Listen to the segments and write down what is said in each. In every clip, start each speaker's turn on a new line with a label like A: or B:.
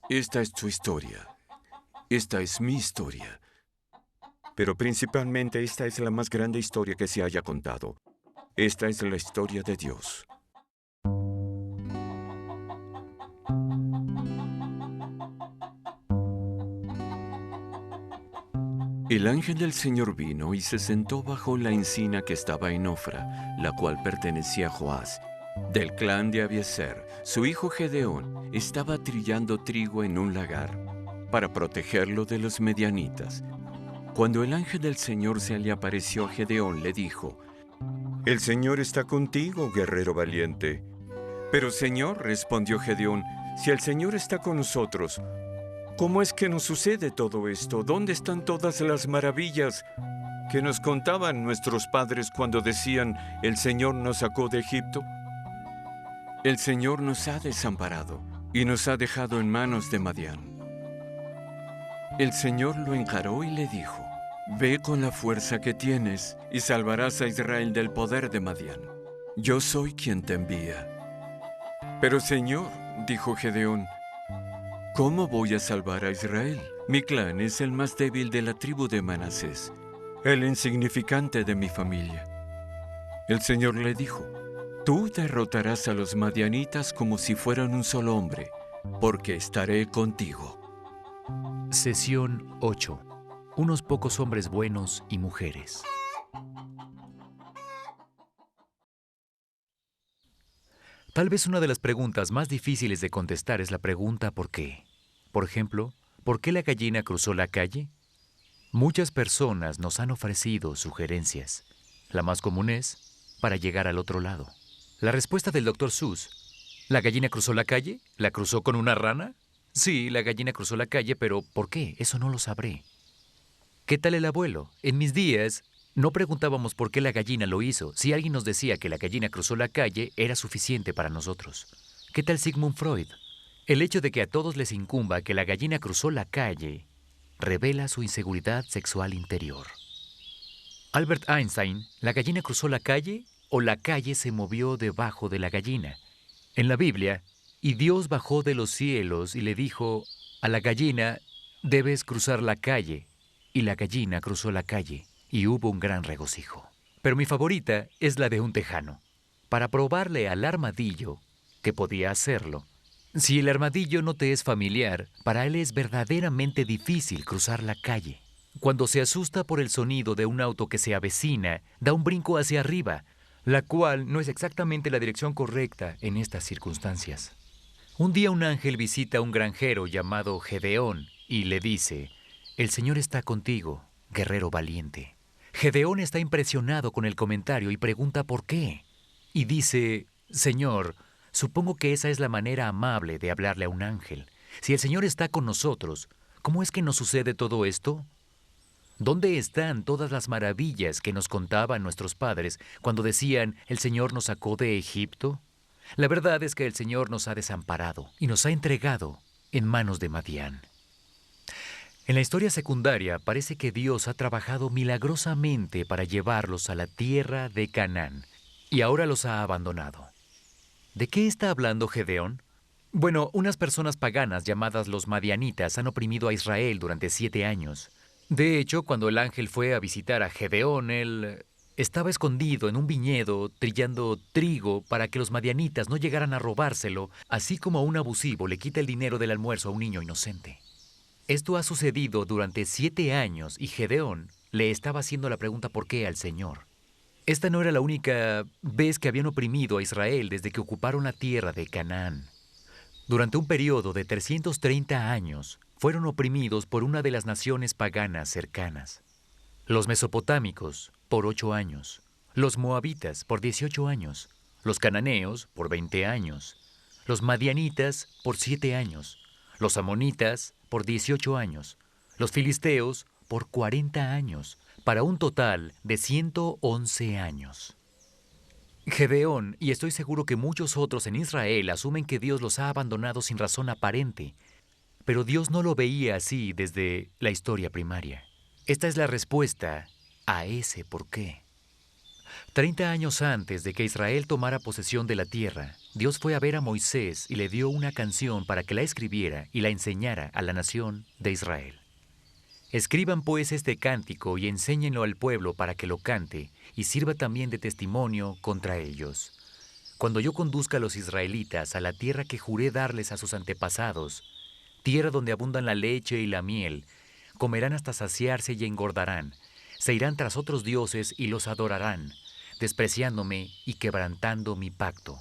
A: Esta es tu historia. Esta es mi historia. Pero principalmente esta es la más grande historia que se haya contado. Esta es la historia de Dios. El ángel del Señor vino y se sentó bajo la encina que estaba en Ofra, la cual pertenecía a Joás, del clan de Abiezer. Su hijo Gedeón estaba trillando trigo en un lagar para protegerlo de los medianitas. Cuando el ángel del Señor se le apareció a Gedeón, le dijo: «El Señor está contigo, guerrero valiente». «Pero Señor», respondió Gedeón, «si el Señor está con nosotros, ¿cómo es que nos sucede todo esto? ¿Dónde están todas las maravillas que nos contaban nuestros padres cuando decían, el Señor nos sacó de Egipto? El Señor nos ha desamparado y nos ha dejado en manos de Madián». El Señor lo encaró y le dijo: «Ve con la fuerza que tienes y salvarás a Israel del poder de Madián. Yo soy quien te envía». «Pero Señor», dijo Gedeón, «¿cómo voy a salvar a Israel? Mi clan es el más débil de la tribu de Manasés, el insignificante de mi familia». El Señor le dijo: «Tú derrotarás a los madianitas como si fueran un solo hombre, porque estaré contigo».
B: Sesión 8. Unos pocos hombres buenos y mujeres. Tal vez una de las preguntas más difíciles de contestar es la pregunta ¿por qué? Por ejemplo, ¿por qué la gallina cruzó la calle? Muchas personas nos han ofrecido sugerencias. La más común es para llegar al otro lado. La respuesta del Dr. Seuss: ¿la gallina cruzó la calle? ¿La cruzó con una rana? Sí, la gallina cruzó la calle, pero ¿por qué? Eso no lo sabré. ¿Qué tal el abuelo? En mis días, no preguntábamos por qué la gallina lo hizo. Si alguien nos decía que la gallina cruzó la calle, era suficiente para nosotros. ¿Qué tal Sigmund Freud? El hecho de que a todos les incumba que la gallina cruzó la calle revela su inseguridad sexual interior. Albert Einstein, ¿la gallina cruzó la calle o la calle se movió debajo de la gallina? En la Biblia, y Dios bajó de los cielos y le dijo a la gallina: debes cruzar la calle. Y la gallina cruzó la calle y hubo un gran regocijo. Pero mi favorita es la de un tejano. Para probarle al armadillo que podía hacerlo. Si el armadillo no te es familiar, para él es verdaderamente difícil cruzar la calle. Cuando se asusta por el sonido de un auto que se avecina, da un brinco hacia arriba, la cual no es exactamente la dirección correcta en estas circunstancias. Un día un ángel visita a un granjero llamado Gedeón y le dice: «El Señor está contigo, guerrero valiente». Gedeón está impresionado con el comentario y pregunta por qué. Y dice: «Señor, supongo que esa es la manera amable de hablarle a un ángel. Si el Señor está con nosotros, ¿cómo es que nos sucede todo esto? ¿Dónde están todas las maravillas que nos contaban nuestros padres cuando decían, el Señor nos sacó de Egipto? La verdad es que el Señor nos ha desamparado y nos ha entregado en manos de Madián». En la historia secundaria parece que Dios ha trabajado milagrosamente para llevarlos a la tierra de Canaán y ahora los ha abandonado. ¿De qué está hablando Gedeón? Bueno, unas personas paganas llamadas los madianitas han oprimido a Israel durante 7 años. De hecho, cuando el ángel fue a visitar a Gedeón, él estaba escondido en un viñedo trillando trigo para que los madianitas no llegaran a robárselo, así como un abusivo le quita el dinero del almuerzo a un niño inocente. Esto ha sucedido durante 7 años y Gedeón le estaba haciendo la pregunta ¿por qué? Al Señor. Esta no era la única vez que habían oprimido a Israel desde que ocuparon la tierra de Canaán. Durante un periodo de 330 años, fueron oprimidos por una de las naciones paganas cercanas. Los mesopotámicos, por 8 años. Los moabitas, por 18 años. Los cananeos, por 20 años. Los madianitas, por 7 años. Los amonitas, por 18 años. Los filisteos, por 40 años, para un total de 111 años. Gedeón, y estoy seguro que muchos otros en Israel, asumen que Dios los ha abandonado sin razón aparente, pero Dios no lo veía así desde la historia primaria. Esta es la respuesta a ese por qué. 30 años antes de que Israel tomara posesión de la tierra, Dios fue a ver a Moisés y le dio una canción para que la escribiera y la enseñara a la nación de Israel. Escriban pues este cántico y enséñenlo al pueblo para que lo cante y sirva también de testimonio contra ellos. Cuando yo conduzca a los israelitas a la tierra que juré darles a sus antepasados, tierra donde abundan la leche y la miel, comerán hasta saciarse y engordarán, se irán tras otros dioses y los adorarán, despreciándome y quebrantando mi pacto.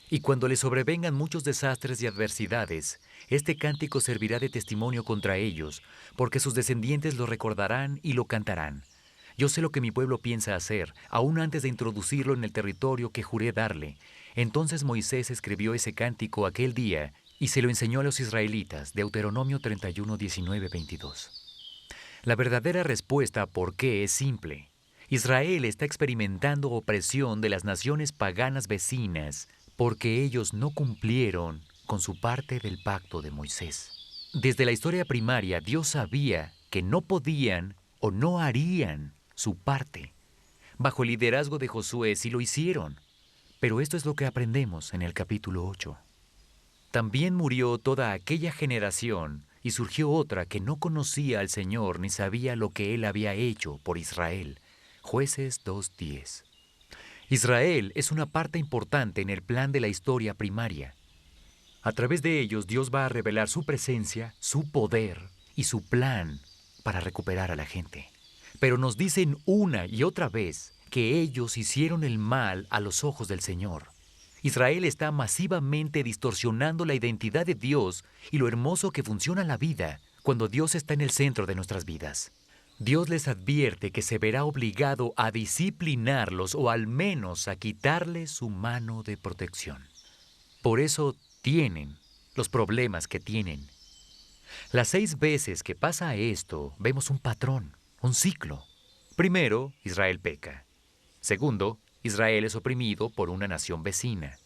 B: Y cuando les sobrevengan muchos desastres y adversidades, este cántico servirá de testimonio contra ellos, porque sus descendientes lo recordarán y lo cantarán. Yo sé lo que mi pueblo piensa hacer, aún antes de introducirlo en el territorio que juré darle. Entonces Moisés escribió ese cántico aquel día y se lo enseñó a los israelitas, Deuteronomio 31, 19, 22. La verdadera respuesta a por qué es simple. Israel está experimentando opresión de las naciones paganas vecinas porque ellos no cumplieron con su parte del pacto de Moisés. Desde la historia primaria, Dios sabía que no podían o no harían su parte. Bajo el liderazgo de Josué sí lo hicieron, pero esto es lo que aprendemos en el capítulo 8. También murió toda aquella generación y surgió otra que no conocía al Señor ni sabía lo que Él había hecho por Israel. Jueces 2:10. Israel es una parte importante en el plan de la historia primaria. A través de ellos Dios va a revelar su presencia, su poder y su plan para recuperar a la gente. Pero nos dicen una y otra vez que ellos hicieron el mal a los ojos del Señor. Israel está masivamente distorsionando la identidad de Dios y lo hermoso que funciona la vida cuando Dios está en el centro de nuestras vidas. Dios les advierte que se verá obligado a disciplinarlos o al menos a quitarles su mano de protección. Por eso tienen los problemas que tienen. Las 6 veces que pasa esto, vemos un patrón, un ciclo. Primero, Israel peca. Segundo, Israel es oprimido por una nación vecina.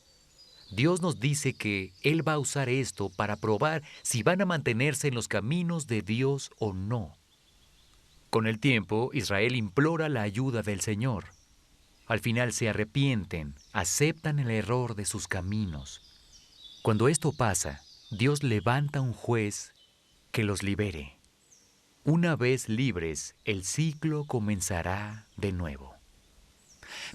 B: Dios nos dice que Él va a usar esto para probar si van a mantenerse en los caminos de Dios o no. Con el tiempo, Israel implora la ayuda del Señor. Al final se arrepienten, aceptan el error de sus caminos. Cuando esto pasa, Dios levanta un juez que los libere. Una vez libres, el ciclo comenzará de nuevo.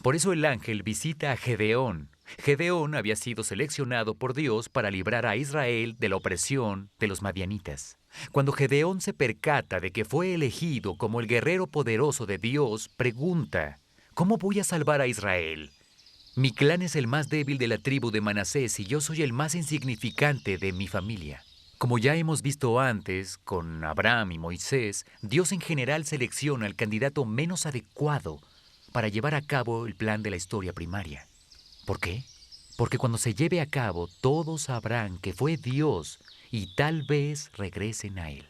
B: Por eso el ángel visita a Gedeón. Gedeón había sido seleccionado por Dios para librar a Israel de la opresión de los madianitas. Cuando Gedeón se percata de que fue elegido como el guerrero poderoso de Dios, pregunta: ¿cómo voy a salvar a Israel? Mi clan es el más débil de la tribu de Manasés y yo soy el más insignificante de mi familia. Como ya hemos visto antes, con Abraham y Moisés, Dios en general selecciona al candidato menos adecuado para llevar a cabo el plan de la historia primaria. ¿Por qué? Porque cuando se lleve a cabo, todos sabrán que fue Dios y tal vez regresen a Él.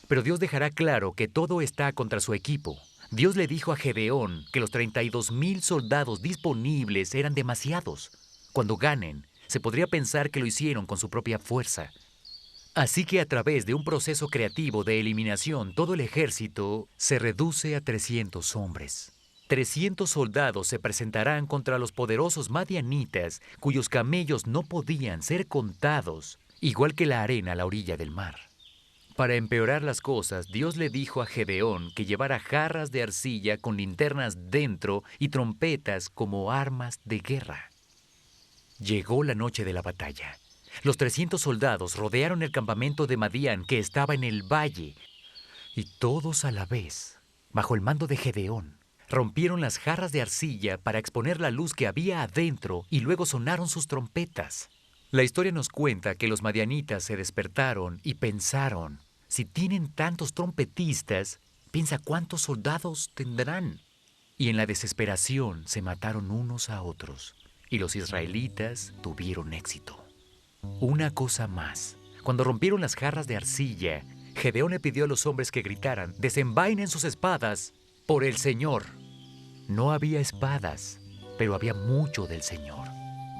B: Pero Dios dejará claro que todo está contra su equipo. Dios le dijo a Gedeón que los 32,000 soldados disponibles eran demasiados. Cuando ganen, se podría pensar que lo hicieron con su propia fuerza. Así que a través de un proceso creativo de eliminación, todo el ejército se reduce a 300 hombres. 300 soldados se presentarán contra los poderosos madianitas, cuyos camellos no podían ser contados, igual que la arena a la orilla del mar. Para empeorar las cosas, Dios le dijo a Gedeón que llevara jarras de arcilla con linternas dentro y trompetas como armas de guerra. Llegó la noche de la batalla. Los 300 soldados rodearon el campamento de Madián, que estaba en el valle, y todos a la vez, bajo el mando de Gedeón, rompieron las jarras de arcilla para exponer la luz que había adentro y luego sonaron sus trompetas. La historia nos cuenta que los madianitas se despertaron y pensaron: si tienen tantos trompetistas, piensa cuántos soldados tendrán. Y en la desesperación se mataron unos a otros, y los israelitas tuvieron éxito. Una cosa más: cuando rompieron las jarras de arcilla, Gedeón le pidió a los hombres que gritaran: desenvainen sus espadas por el Señor. No había espadas, pero había mucho del Señor.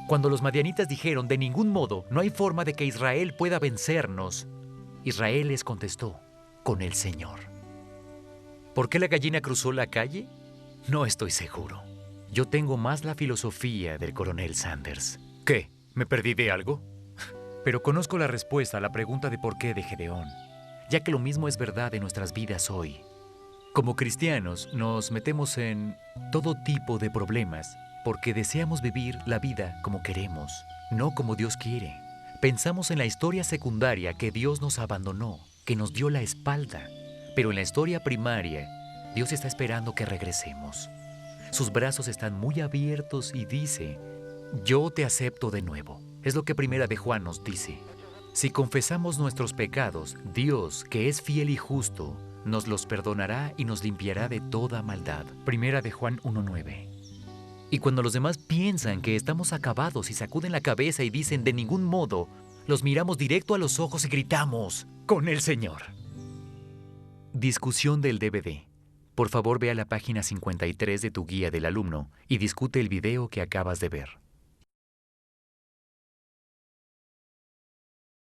B: Cuando los madianitas dijeron: de ningún modo, no hay forma de que Israel pueda vencernos, Israel les contestó: con el Señor. ¿Por qué la gallina cruzó la calle? No estoy seguro. Yo tengo más la filosofía del coronel Sanders. ¿Qué? ¿Me perdí de algo? Pero conozco la respuesta a la pregunta de por qué de Gedeón, ya que lo mismo es verdad en nuestras vidas hoy. Como cristianos nos metemos en todo tipo de problemas porque deseamos vivir la vida como queremos, no como Dios quiere. Pensamos en la historia secundaria que Dios nos abandonó, que nos dio la espalda, pero en la historia primaria, Dios está esperando que regresemos. Sus brazos están muy abiertos y dice, yo te acepto de nuevo. Es lo que Primera de Juan nos dice. Si confesamos nuestros pecados, Dios, que es fiel y justo, nos los perdonará y nos limpiará de toda maldad. Primera de Juan 1:9. Y cuando los demás piensan que estamos acabados y sacuden la cabeza y dicen de ningún modo, los miramos directo a los ojos y gritamos, con el Señor. Discusión del DVD. Por favor, ve a la página 53 de tu guía del alumno y discute el video que acabas de ver.